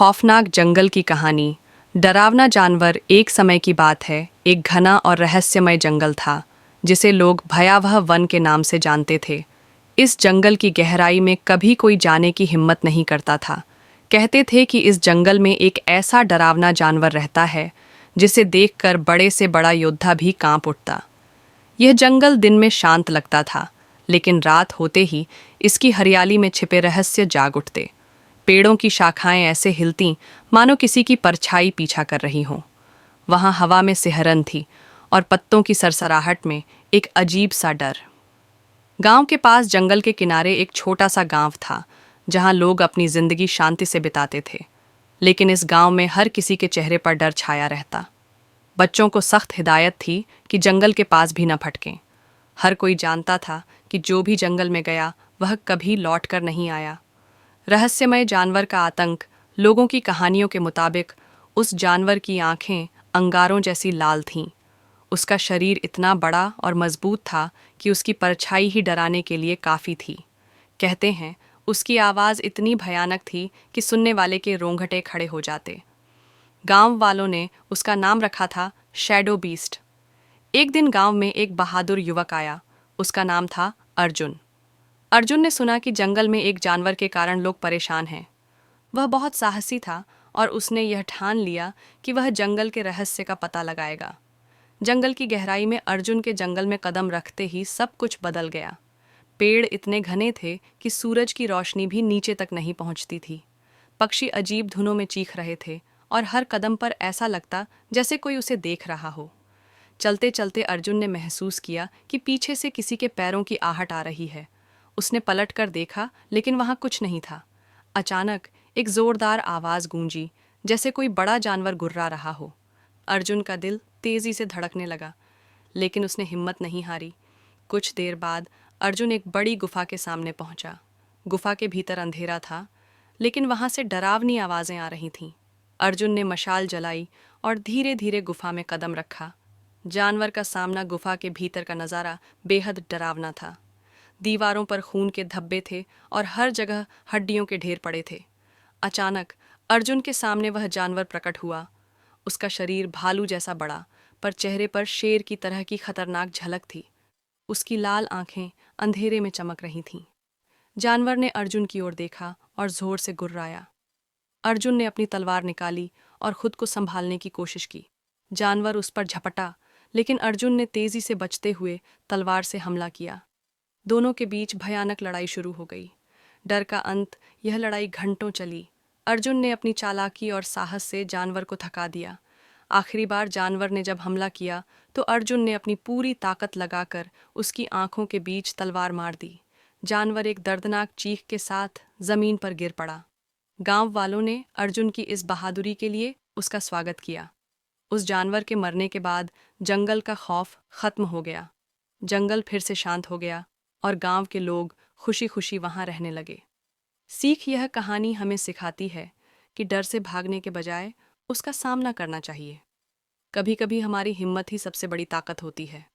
खौफनाक जंगल की कहानी। डरावना जानवर। एक समय की बात है, एक घना और रहस्यमय जंगल था जिसे लोग भयावह वन के नाम से जानते थे। इस जंगल की गहराई में कभी कोई जाने की हिम्मत नहीं करता था। कहते थे कि इस जंगल में एक ऐसा डरावना जानवर रहता है जिसे देखकर बड़े से बड़ा योद्धा भी कांप उठता। यह जंगल दिन में शांत लगता था, लेकिन रात होते ही इसकी हरियाली में छिपे रहस्य जाग उठते। पेड़ों की शाखाएं ऐसे हिलती मानो किसी की परछाई पीछा कर रही हो। वहां हवा में सिहरन थी और पत्तों की सरसराहट में एक अजीब सा डर। गांव के पास जंगल के किनारे एक छोटा सा गांव था जहां लोग अपनी जिंदगी शांति से बिताते थे। लेकिन इस गांव में हर किसी के चेहरे पर डर छाया रहता। बच्चों को सख्त हिदायत थी कि जंगल के पास भी न भटकें। हर कोई जानता था कि जो भी जंगल में गया वह कभी लौट कर नहीं आया। रहस्यमय जानवर का आतंक। लोगों की कहानियों के मुताबिक उस जानवर की आंखें अंगारों जैसी लाल थीं। उसका शरीर इतना बड़ा और मजबूत था कि उसकी परछाई ही डराने के लिए काफ़ी थी। कहते हैं उसकी आवाज़ इतनी भयानक थी कि सुनने वाले के रोंगटे खड़े हो जाते। गांव वालों ने उसका नाम रखा था शैडो बीस्ट। एक दिन गांव में एक बहादुर युवक आया। उसका नाम था अर्जुन। अर्जुन ने सुना कि जंगल में एक जानवर के कारण लोग परेशान हैं। वह बहुत साहसी था और उसने यह ठान लिया कि वह जंगल के रहस्य का पता लगाएगा। जंगल की गहराई में अर्जुन के जंगल में कदम रखते ही सब कुछ बदल गया। पेड़ इतने घने थे कि सूरज की रोशनी भी नीचे तक नहीं पहुंचती थी। पक्षी अजीब धुनों में चीख रहे थे और हर कदम पर ऐसा लगता जैसे कोई उसे देख रहा हो। चलते चलते अर्जुन ने महसूस किया कि पीछे से किसी के पैरों की आहट आ रही है। उसने पलट कर देखा, लेकिन वहां कुछ नहीं था। अचानक एक जोरदार आवाज गूंजी, जैसे कोई बड़ा जानवर गुर्रा रहा हो। अर्जुन का दिल तेजी से धड़कने लगा, लेकिन उसने हिम्मत नहीं हारी। कुछ देर बाद अर्जुन एक बड़ी गुफा के सामने पहुंचा। गुफा के भीतर अंधेरा था, लेकिन वहां से डरावनी आवाजें आ रही थीं। अर्जुन ने मशाल जलाई और धीरे धीरे गुफा में कदम रखा। जानवर का सामना गुफा के भीतर का नज़ारा बेहद डरावना था। दीवारों पर खून के धब्बे थे और हर जगह हड्डियों के ढेर पड़े थे। अचानक अर्जुन के सामने वह जानवर प्रकट हुआ। उसका शरीर भालू जैसा बड़ा, पर चेहरे पर शेर की तरह की खतरनाक झलक थी। उसकी लाल आंखें अंधेरे में चमक रही थीं। जानवर ने अर्जुन की ओर देखा और जोर से गुर्राया। अर्जुन ने अपनी तलवार निकाली और खुद को संभालने की कोशिश की। जानवर उस पर झपटा, लेकिन अर्जुन ने तेजी से बचते हुए तलवार से हमला किया। दोनों के बीच भयानक लड़ाई शुरू हो गई। डर का अंत। यह लड़ाई घंटों चली। अर्जुन ने अपनी चालाकी और साहस से जानवर को थका दिया। आखिरी बार जानवर ने जब हमला किया तो अर्जुन ने अपनी पूरी ताकत लगाकर उसकी आंखों के बीच तलवार मार दी। जानवर एक दर्दनाक चीख के साथ जमीन पर गिर पड़ा। गांव वालों ने अर्जुन की इस बहादुरी के लिए उसका स्वागत किया। उस जानवर के मरने के बाद जंगल का खौफ खत्म हो गया। जंगल फिर से शांत हो गया और गांव के लोग खुशी खुशी वहां रहने लगे। सीख। यह कहानी हमें सिखाती है कि डर से भागने के बजाय उसका सामना करना चाहिए। कभी कभी हमारी हिम्मत ही सबसे बड़ी ताकत होती है।